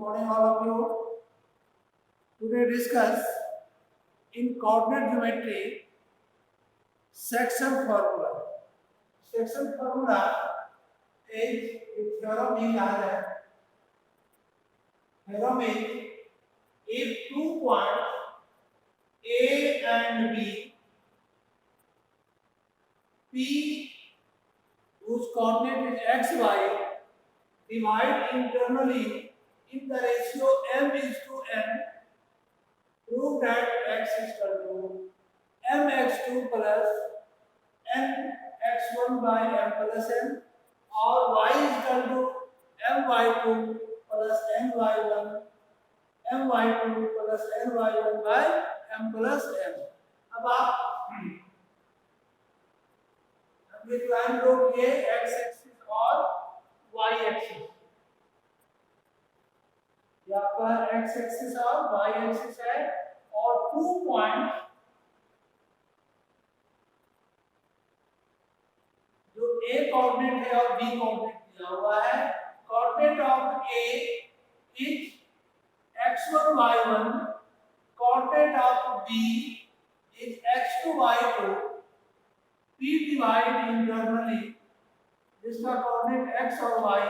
morning, all of you. Today discuss in coordinate geometry section formula. Section formula is theorem ही कहा जाए. Theorem is if 2 points A and B, P whose coordinate is x, y, divide internally in the ratio m is to n, prove that x is equal to mx2 plus nx1 by m plus n, or y is equal to my2 plus ny1, my2 plus ny1 by m plus n. अब आप ये line draw किए x axis और y axis. यहाँ पर x axis और y axis है और 2 पॉइंट जो a कोऑर्डिनेट है और b कोऑर्डिनेट दिया हुआ है. Coordinate of a is x1 y1, coordinate of b is x2 y2. P divide internally जिसका कोऑर्डिनेट x और y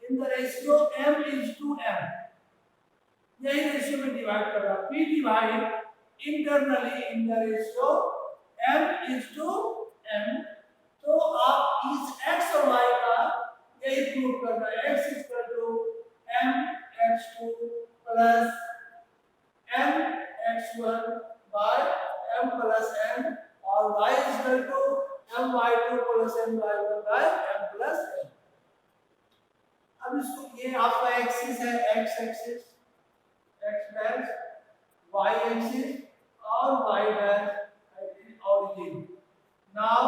in the ratio m is to m. यही रेशियो में डिवाइड कर रहा. P divide internally in the ratio m is to m. तो आप इस x और y का यही प्रूव कर रहे हैं. x is equal to mx2 plus mx1 by m plus n, और y is equal to my2 plus my1 by m plus n. अब इसको ये आपका एक्सिस है, x axis, x dash, y axis और y dash origin. Now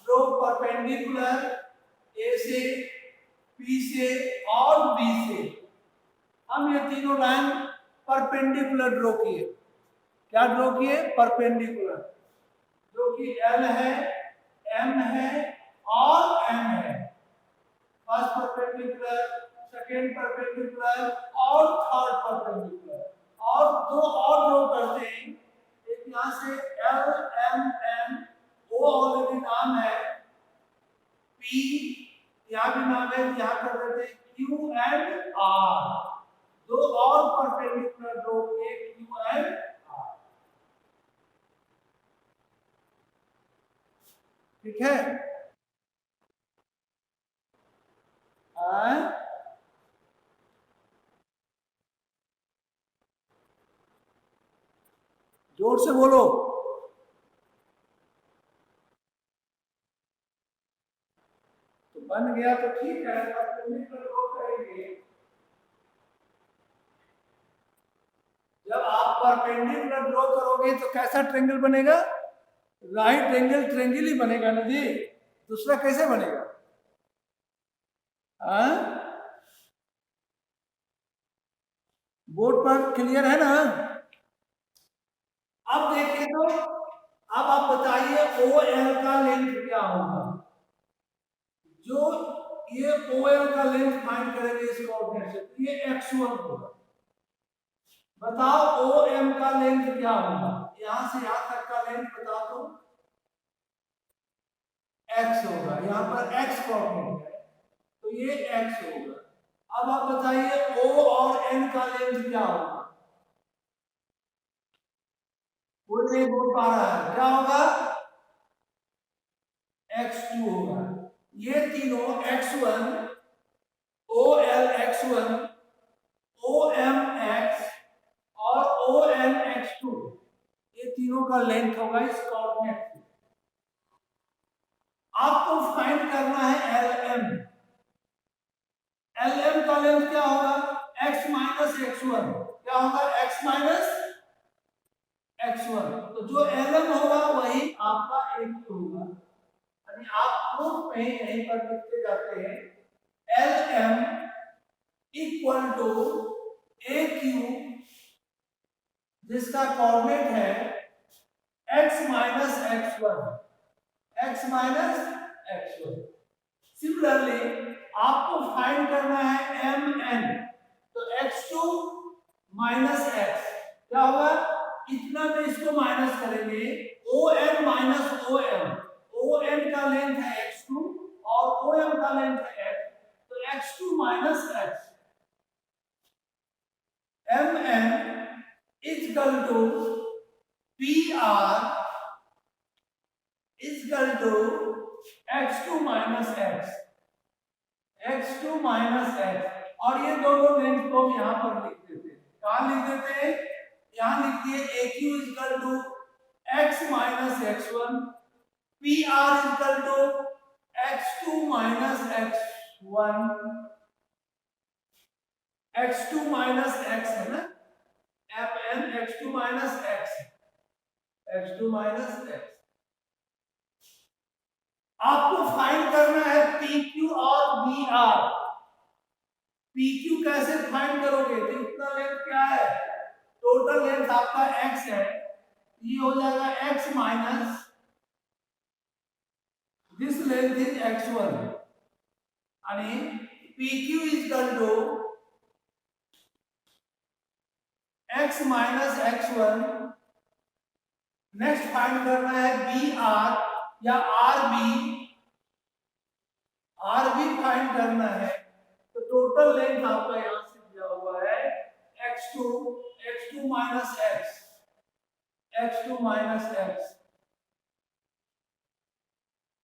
draw perpendicular a से, p से और b से. हम ये तीनों लाइन परपेंडिकुलर ड्रॉ किए. क्या ड्रॉ किए? परपेंडिकुलर, जो कि L है, M है और M है. फर्स्ट परपेंडिकुलर, सेकेंड परपेंडिकुलर और थर्ड परपेंडिकुलर. और दो और ड्रॉ करते हैं. एक यहाँ से L, M, N, O already नाम है, P यहाँ भी नाम है, यहाँ कर देते हैं Q एंड R. दो और परपेंडिकुलर ड्रॉ किए, Q एंड R. ठीक है. जोर से बोलो. तो बन गया तो ठीक है. परपेंडिकुलर ड्रॉ करेंगे. जब आप परपेंडिकुलर ड्रॉ करोगे तो कैसा ट्रायंगल बनेगा? राइट एंगल ट्रायंगल ही बनेगा ना जी. दूसरा कैसे बनेगा? बोर्ड पर क्लियर है ना? अब देखिए तो अब आप बताइए OL का लेंथ क्या होगा. जो ये OL का लेंथ फाइंड करेंगे इस कोऑर्डिनेट से, तो ये x1 होगा. बताओ OM का लेंथ क्या होगा? यहां से यहां तक का लेंथ बताओ तो x होगा. यहां पर x कोऑर्डिनेट है तो ये x होगा. अब आप बताइए O और N का लेंथ क्या होगा? कोई नहीं बोल पा रहा है. क्या होगा? x2 होगा. ये तीनों x1, OL x1, OM x और ON x2, ये तीनों का लेंथ होगा इस कोऑर्डिनेट से. आपको फाइंड करना है LM. LM का लेंथ क्या होगा? x minus x1. क्या होगा? x minus x1. तो जो LM होगा वही आपका AQ होगा. यानी आप प्रूफ में यहीं पर लिखते जाते हैं LM इक्वल टू AQ, जिसका कोऑर्डिनेट है x minus x1. x minus x1. Similarly आपको फाइंड करना है MN. तो x2 माइनस x क्या होगा, इतना में इसको माइनस करेंगे, ON माइनस OM, ON का लेंथ है x2 और OM का लेंथ है x, तो x2 minus x MN is equal to PR is equal to x2 minus x, x2 minus x, और ये दोनों लेंथ को हम यहाँ पर लिख देते हैं, कहाँ लिख देते हैं, यहाँ लिख दिए AQ is equal to x minus x1, PR is equal to x2 minus x1, x2 minus x है ना, MN x2 minus x, x2 minus x। आपको फाइंड करना है PQ और BR। PQ कैसे फाइंड करोगे, तो इतना लेंथ क्या है, टोटल लेंथ आपका x है, ये हो जाएगा x minus this length is x1 यानी PQ is equal to x minus x1। Next find करना है BR या RB फाइंड करना है, तो टोटल लेंथ आपका यहां से दिया हुआ है x2 माइनस x,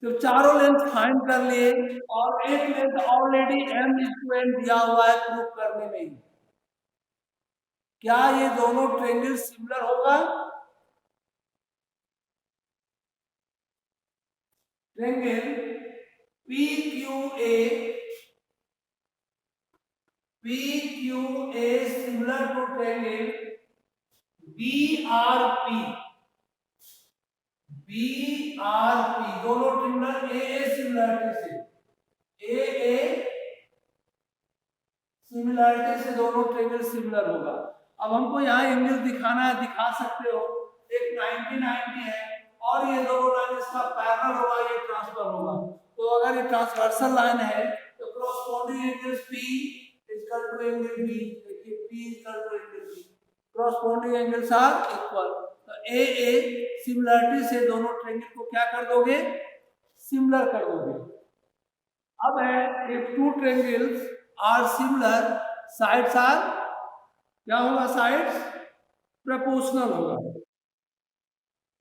तो चारों लेंथ फाइंड कर लिए और एक लेंथ ऑलरेडी m इक्वल दिया हुआ है प्रूव करने में। क्या ये दोनों ट्रायंगल सिमिलर होगा, triangle PQA similar to triangle BRP, दोनों ट्रायंगल AA सिमिलरिटी से दोनों ट्रायंगल सिमिलर होगा। अब हमको यहाँ एंगल दिखाना है, दिखा सकते हो, एक 90-90 है और ये दोनों लाइन इसका पैरेलल होगा, ये ट्रांसफर होगा, तो अगर ये ट्रांसवर्सल लाइन है तो corresponding angle P is equal to angle B, देखिए P is equal to angle B, corresponding angles are equal, तो AA सिमिलरिटी से दोनों ट्रायंगल को क्या कर दोगे, सिमिलर कर दोगे। अब है if two triangles are similar, sides are क्या होगा, साइड्स प्रोपोर्शनल होगा।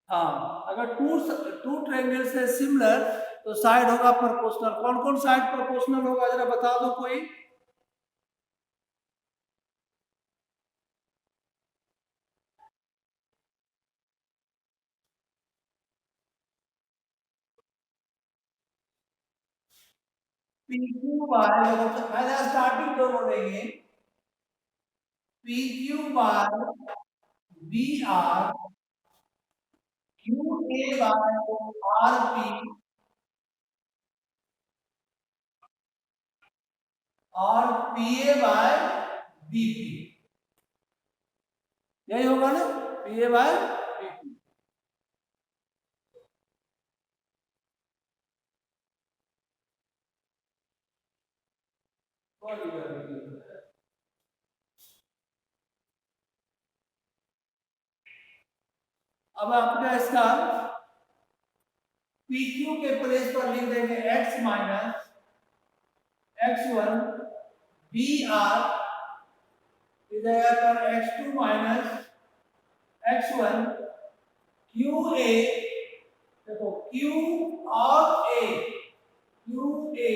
हाँ, अगर टू ट्रायंगल्स है सिमिलर तो साइड होगा प्रोपोर्शनल। कौन कौन साइड प्रोपोर्शनल होगा जरा बता दो कोई, PQ बाय, पहले स्टार्टिंग दोनों लेंगे, PQ by BR, QA by RP और PA बाय BP, यही होगा ना, PA बाय BP। अब आपका इसका PQ के प्लेस पर लिख देंगे x माइनस x1, BR की जगह पर x2 माइनस x1, QA, देखो Q और A, QA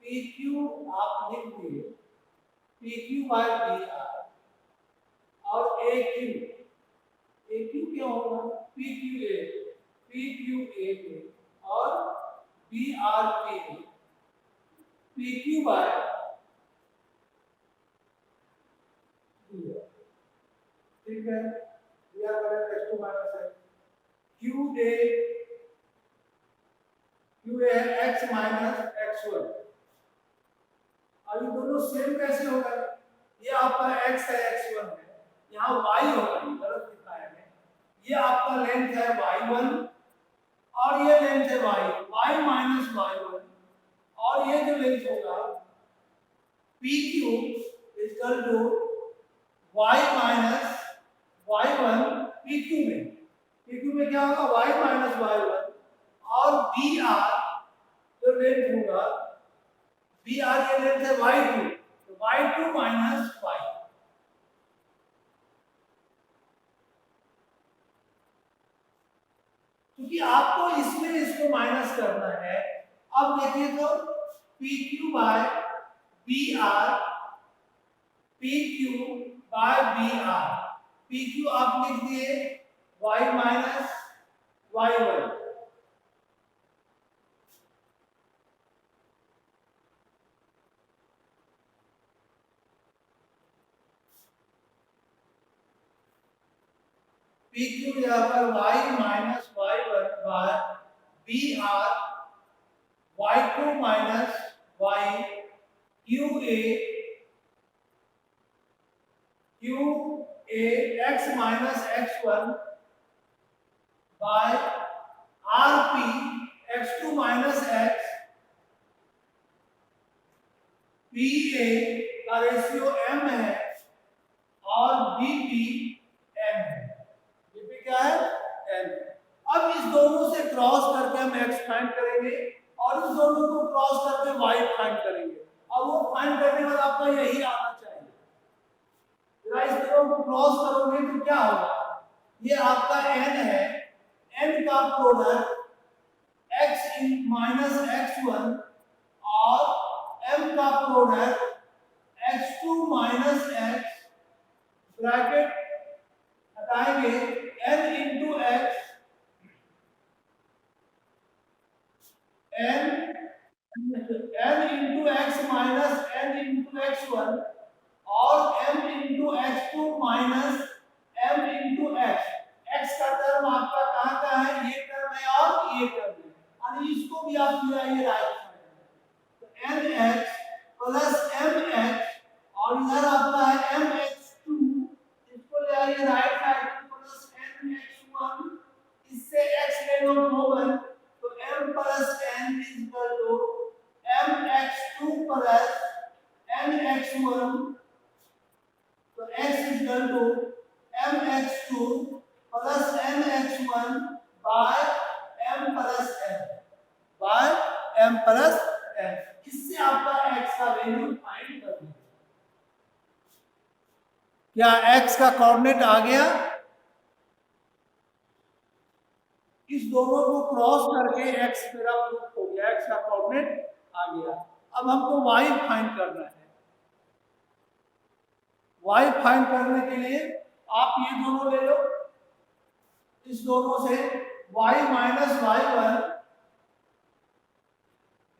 PQ आप लिख दिए, PQ बाय BR और AQ क्या होगा, PQA और BRK, PQ बाय, ठीक है, BR बराबर x2 माइनस है, QA है x माइनस x1। अब ये दोनों सेम कैसे होगा, ये आपका x है x1 है, यहाँ y होगा, ये गलत लिखा है, ये आपका लेंथ है y1 और ये लेंथ है y माइनस y1, और ये जो लेंथ होगा PQ equal to y minus y1 PQ में क्या होगा y माइनस y1 और BR जो लेंथ होगा BR ये लेंथ है y2 तो y2 माइनस y। क्योंकि आपको इसमें इसको माइनस करना है। अब देखिए तो PQ by BR PQ by BR PQ आप लिख दिए y माइनस y1 PQ यहाँ पर y minus y1 by BR y2 minus y QA x minus x1 by RP x2 minus x PA का रेशियो m है और BP m है। BP क्या है m। अब इस दोनों से क्रॉस करके हम x फाइंड करेंगे और इस दोनों को क्रॉस करके y फाइंड करेंगे। अब वो फाइंड करने के बाद आपको यही आना चाहिए। जरा इस दोनों को क्रॉस करोगे तो क्या होगा, ये आपका n है, n का प्रोडक्ट x माइनस x1 और m का product x2 minus x bracket हटाएंगे n into x n into x minus n into x1 और m into x2 minus m into x। x का टर्म आपका कहाँ का है, ये टर्म है और ये टर्म है, यानी इसको भी आप मिलाइए राइट साइड। तो nx प्लस mx और इधर आपका है mx2, इसको ले आइए राइट साइड प्लस mx1, इससे x ले लो कॉमन तो m plus n is equal to mx2 plus mx1 तो x is equal to mx2 plus mx1 by m plus n by m plus n। इससे आपका x का value find कर दीजिए। क्या x का कोऑर्डिनेट आ गया? इस दोनों को क्रॉस करके x मेरा प्रूफ हो गया, x का कोऑर्डिनेट आ गया। अब हमको y फाइंड करना है। y फाइंड करने के लिए आप ये दोनों ले लो, इस दोनों से y minus y1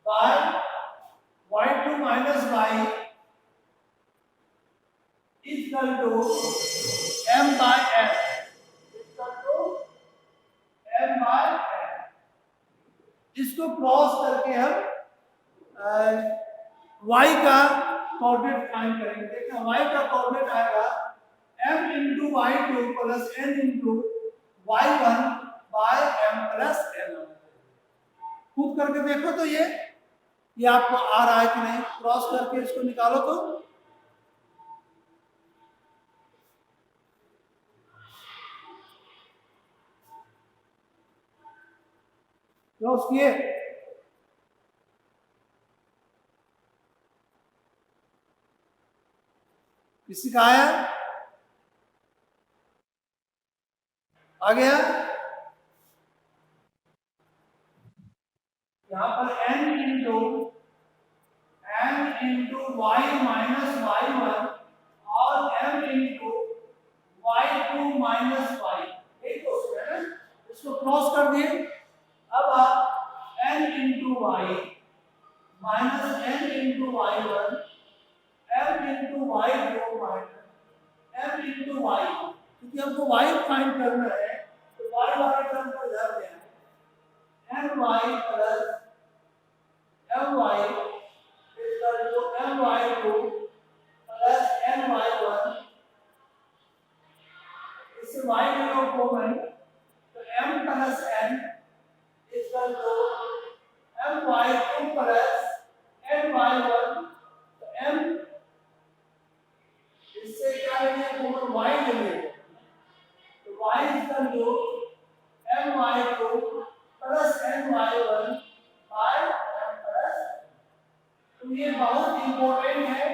by y2 minus y equal to m by n equal to m by n। इसको क्रॉस करके हम y का कोऑर्डिनेट फाइंड करेंगे। देखना y का कोऑर्डिनेट आएगा m into y2 plus n into y1 by m plus n। खुद करके देखो तो ये आपको आ रहा है कि नहीं, क्रॉस करके इसको निकालो तो क्रॉस किए, किसी का आया, आ गया। यहाँ पर n into y minus y1 और m into y2 minus y, एक क्वेश्चन है ना, इसको क्रॉस कर दिए। अब आप n into y minus n into y1 m into y2 minus m into y, क्योंकि हमको y फाइंड करना है तो y वाले टर्म को इधर ले आए, my plus my equal to my2 plus my1, इससे y ले लो कॉमन तो m plus n equal to my2 plus my1 तो m इससे क्या लेंगे कॉमन y लेंगे तो y equal to my2 plus my1 by m plus तो ये बहुत इंपॉर्टेंट है।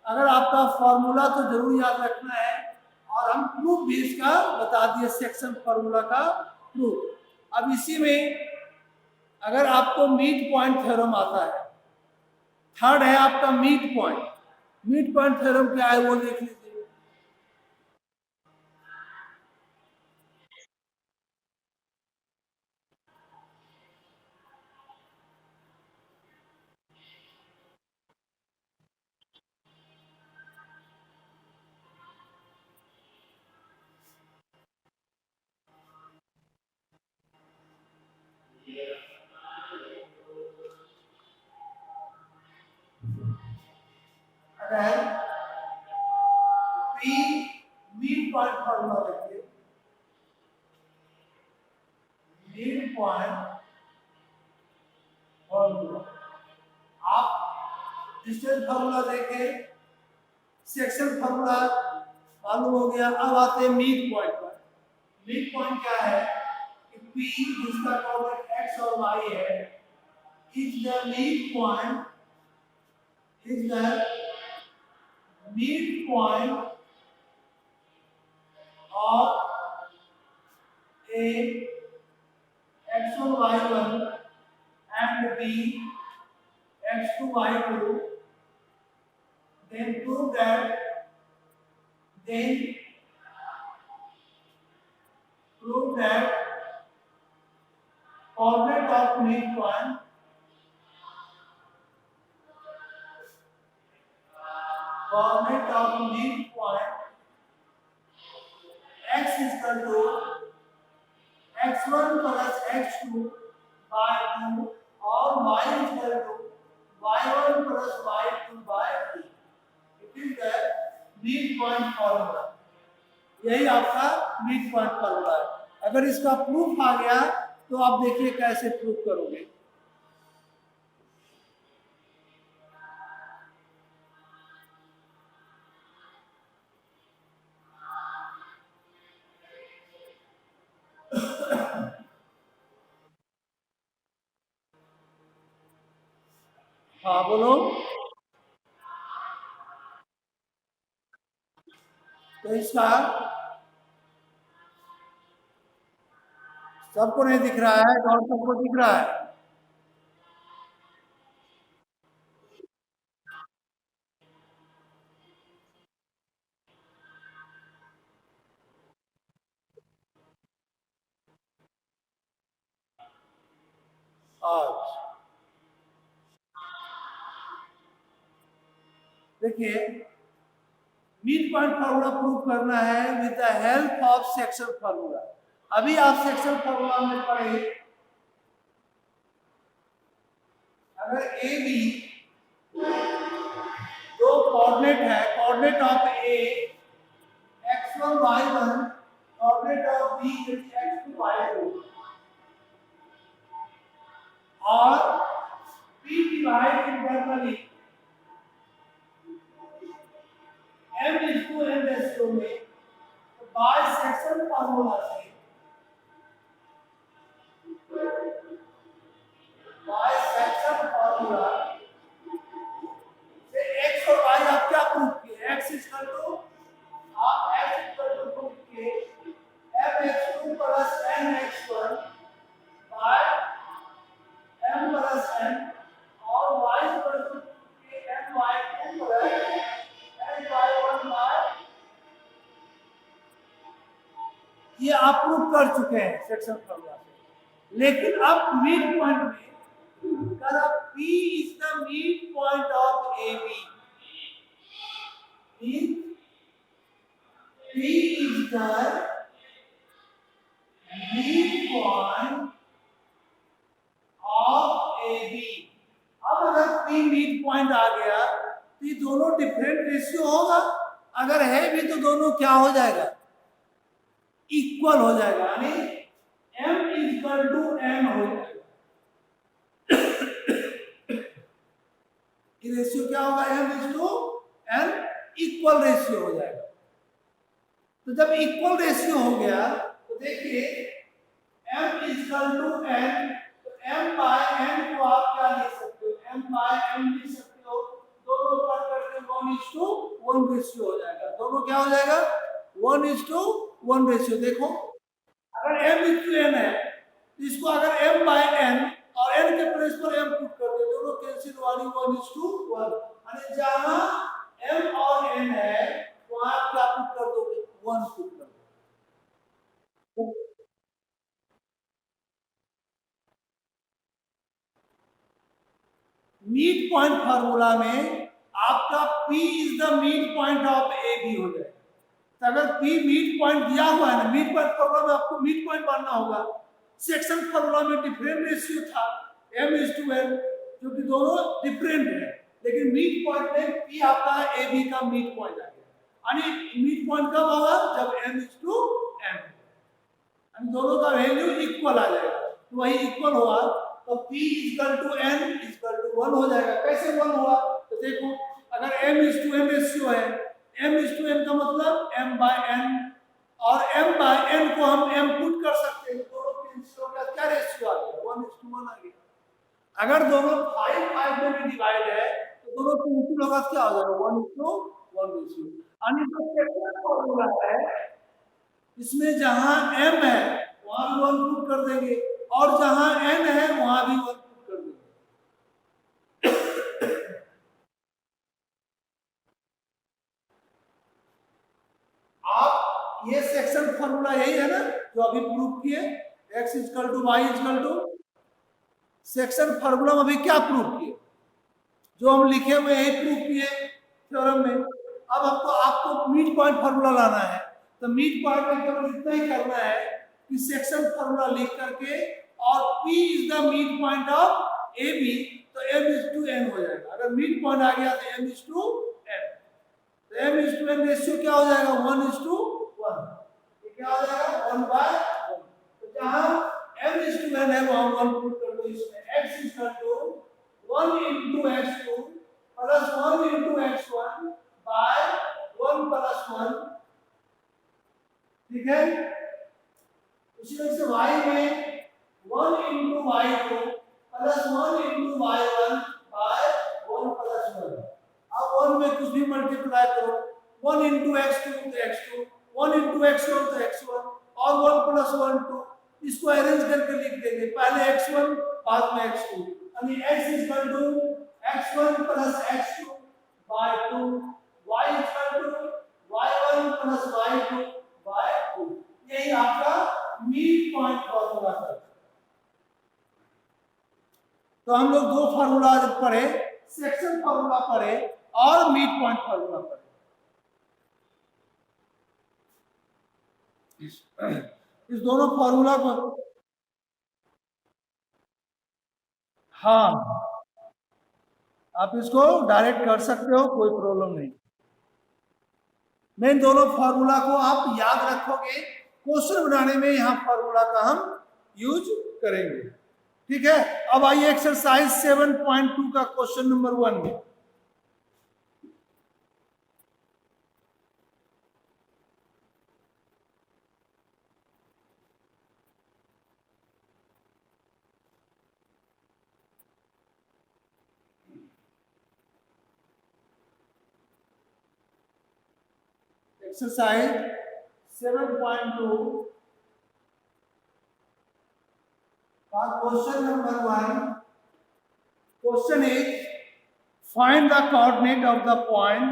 अगर आपका फॉर्मूला तो जरूर याद रखना है और हम प्रूफ भी इसका बता दिए सेक्शन फॉर्मूला का प्रूफ। अब इसी में अगर आपको मीड पॉइंट थ्योरम आता है, थर्ड है आपका मीड पॉइंट थ्योरम क्या है वो देख लीजिए। अगर पी मीड पॉइंट फॉर्मूला देखिए, मीड पॉइंट फॉर्मूला आप डिस्टेंस फॉर्मूला देखें, सेक्शन फॉर्मूला मालूम हो गया। अब आते हैं मीड पॉइंट पर। मीड पॉइंट क्या है कि P जिसका कोऑर्डिनेट x और y है is the mid point of a x1 y1 and b x2 y2, then prove that coordinate of midpoint x is equal to x1 plus x2 by 2 और y is equal to y1 plus y2 by 3। It is the midpoint formula। यही आपका midpoint formula है। अगर इसका proof आ गया तो आप देखिए कैसे प्रूफ करोगे। हाँ बोलो। तो इसका सबको नहीं दिख रहा है और सबको दिख रहा है। देखिए मीड पॉइंट फार्मूला प्रूव करना है with the help of section formula. अभी आप सेक्शन फार्मूला में पढ़े, अगर ए बी दो कोऑर्डिनेट है, coordinate of A x1 y1, coordinate of B x2 y2 और p divide internally m is to n ratio में, तो बाय सेक्शन फार्मूला से x और y आप क्या प्रूव किए, x इक्वल टू आप x इक्वल टू प्रूव किए mx2 plus nx1 by m plus n और y equal to my2 plus my1 by, ये आप प्रूव कर चुके हैं सेक्शन फार्मूला से। लेकिन अब मिड पॉइंट में कर P is the midpoint of AB, P is the midpoint of AB। अब अगर P मिड पॉइंट आ गया तो ये दोनों डिफरेंट रेशियो होगा, अगर है भी तो दोनों क्या हो जाएगा, इक्वल हो जाएगा, यानी m इक्वल टू n हो जाएगा। ये रेशियो क्या होगा, m/n इक्वल रेशियो हो जाएगा। तो जब इक्वल रेशियो हो गया तो देखिए m=n, तो m/n को आप क्या लिख सकते हो, m/m लिख सकते हो। दोनों कट करके 1:1 रेशियो हो जाएगा। दोनों क्या हो जाएगा, 1:1 रेशियो। देखो अगर m/n है तो इसको अगर m/n और n के प्लेस पर m पुट कर दे, दोनों कैंसिल 1:1, यानी जहां m और n है वहां आप क्या पुट कर दोगे, 1 पुट कर दोगे। मीड पॉइंट फार्मूला में आपका P is the mid point of AB हो जाएगा। तो अगर P मीड पॉइंट दिया हुआ है ना, मीड पॉइंट फार्मूला में आपको मीड पॉइंट मानना होगा। सेक्शन फार्मूला में डिफरेंट रेशियो था m/n, जो कि दोनों डिफरेंट है, लेकिन मीड पॉइंट में P आपका AB का मीड पॉइंट आ गया। यानी मीड पॉइंट कब होगा, जब m/n, यानी दोनों का वैल्यू इक्वल आ जाएगा। तो वही इक्वल हुआ तो P=n=1 हो जाएगा। कैसे 1 हुआ, तो देखो अगर m/n रेशियो है, m/n का मतलब m/n, और m/n को हम m पुट कर सकते हैं, दोनों के रेशियो का क्या रेशियो आ गया, 1:1 आ गया। अगर दोनों 5:5 में भी डिवाइड है तो दोनों के रेशियो का क्या हो जाएगा, 1:1 रेशियो। यानी जो सेकंड फॉर्मूला है इसमें जहां m है वहां भी 1 पुट कर देंगे, और जहां n है वहां भी 1 पुट कर देंगे। आप ये सेक्शन फार्मूला यही है ना जो अभी प्रूव किए, x=y=, सेक्शन फार्मूला में अभी क्या प्रूव किए, जो हम लिखे हुए यही प्रूव किए थ्योरम में। अब आपको मीड पॉइंट फार्मूला लाना है, तो मीड पॉइंट में केवल इतना ही करना है कि सेक्शन फार्मूला लिख करके, और P is the mid point of AB, तो m/n हो जाएगा। अगर मीड पॉइंट आ गया तो m/n, तो m/n रेशियो क्या हो जाएगा, 1:1। ये क्या हो जाएगा, 1/1। तो जहां m/n है वहां 1 पुट कर दो। इसमें x=1 × x2 plus 1 × x1 bye 1 + 1, ठीक है। उसी तरह से y में 1 × y2 प्लस 1 × y1 बाय 1 + 1। अब 1 में कुछ भी मल्टीप्लाई करो, 1 × x2 तो x2, 1 × x1 तो x1, और 1 + 1 2। इसको अरेंज करके लिख देंगे, पहले x1 बाद में x2, यानी x=x1 + x2 bye 2, y=y1 + y2 bye 2। यही आपका मीड पॉइंट फार्मूला है। तो हम लोग दो फार्मूला पढ़े, सेक्शन फार्मूला पढ़े और मीड पॉइंट फार्मूला पढ़े। इस दोनों फार्मूला को, हाँ आप इसको डायरेक्ट कर सकते हो, कोई प्रॉब्लम नहीं। मैं इन दोनों फार्मूला को आप याद रखोगे, क्वेश्चन बनाने में यहां फार्मूला का हम यूज करेंगे, ठीक है। अब आइए एक्सरसाइज 7.2 का क्वेश्चन नंबर 1 में। एक्सरसाइज 7.2 का question number 1। Question is find the coordinate of the point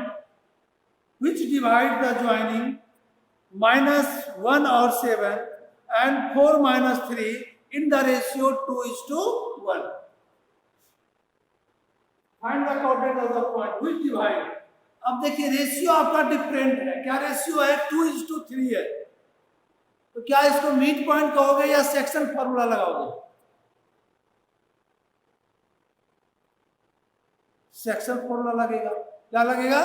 which divide the joining -1 और 7 and 4 - 3 in the ratio 2:1। Find the coordinate of the point which divide। अब देखिए रेशियो आपका different है, क्या ratio है, 2:3 है। तो क्या इसको मीड पॉइंट कहोगे या सेक्शन फार्मूला लगाओगे, सेक्शन फार्मूला लगेगा। क्या लगेगा,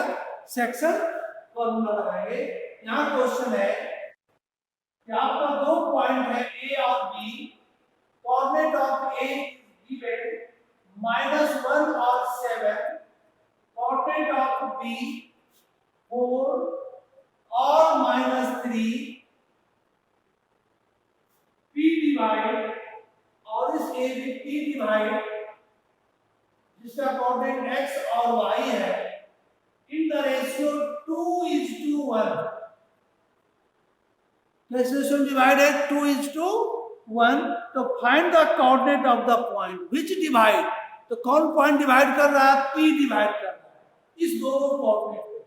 सेक्शन फार्मूला लगाएंगे। यहां क्वेश्चन है कि आपका दो पॉइंट है ए और B, coordinate of A given -1 और 7 3 p डिवाइड और इस a भी p डिवाइड जिसका कोऑर्डिनेट x और y है in the ratio 2:1. This ratio divided 2:1. तो find the coordinate of the point which divide. तो कौन पॉइंट डिवाइड कर रहा है? p डिवाइड कर रहा है इस दोनों कोऑर्डिनेट को।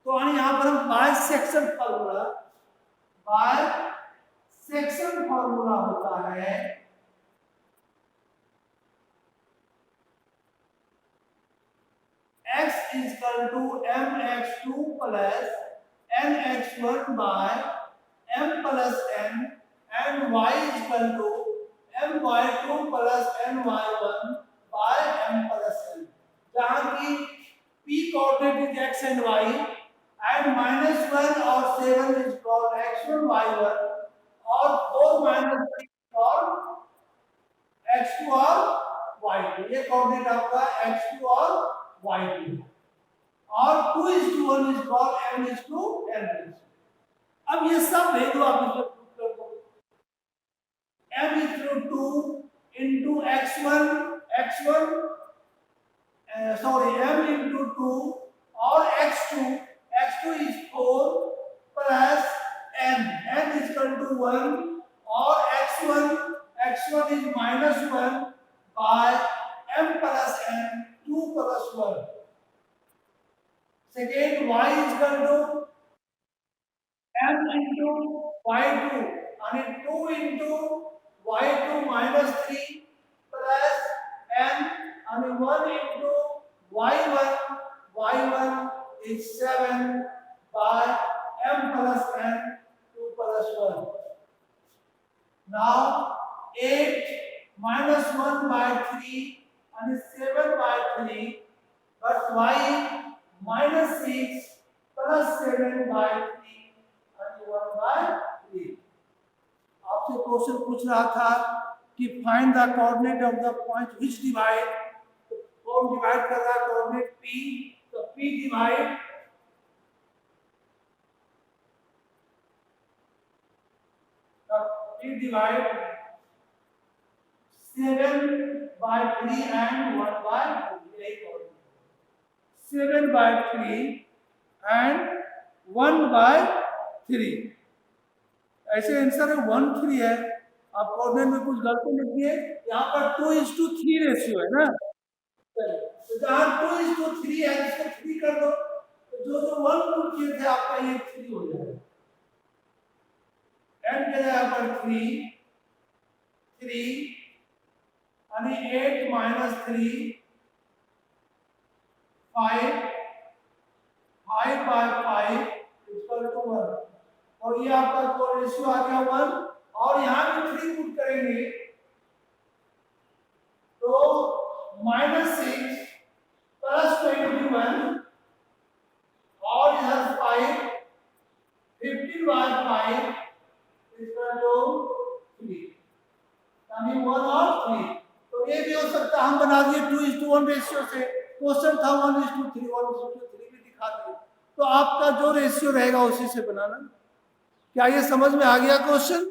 तो यहां पर हम बाय सेक्शन फार्मूला होता है x is equal to mx2 plus nx1 by m plus n and y is equal to my2 plus ny1 by m plus n, जहां की p coordinate is x and y and -1 और 7 is called x1 y1 और 4 minus 3 is called x2 और y2। ये coordinate आपका x2 और y2 और 2:1 is called m:n। अब ये सब वैल्यू आप इसमें पुट कर दो। m=2 into m into 2 और x2 is 4 plus n is equal to 1 और x1 is -1 by m plus n 2 plus 1। Second, y is equal to m into y2 and 2 into y2 minus 3 plus n and 1 into y1 is 7 by m plus n 2 plus 1। Now 8 minus 1 by 3 and 7 by 3 but y minus 6 plus 7 by 3 and 1 by 3। आपसे question पूछ रहा था कि find the coordinate of the point which divide. कौन divide कर रहा है coordinate p, तो p divide divide 7 by 3 and 1 by 2। 7 by 3 and 1 by 3। ऐसे आंसर है 1 3 है। आप कोऑर्डिनेट में कुछ गलती लिखिए, यहाँ पर 2:3 रेशियो है ना, तो जहाँ 2:3 है इसको 3 कर दो, तो जो 1 पुट किए थे आपका ये 3 हो जाएगा। n के जगह पर 3 यानी 8 minus 3 5 by 5 equal to 1 और ये आपका को रेशियो आ गया 1 और यहाँ भी 3 पुट करेंगे तो -6 plus 21 और इधर 5 15 by 5 equal to 3 यानी 1 और 3। तो ये भी हो सकता है हम बना दिए 2:1 रेशियो से। क्वेश्चन था 1:3 भी दिखा दिए, तो आपका जो रेशियो रहेगा उसी से बनाना। क्या ये समझ में आ गया क्वेश्चन?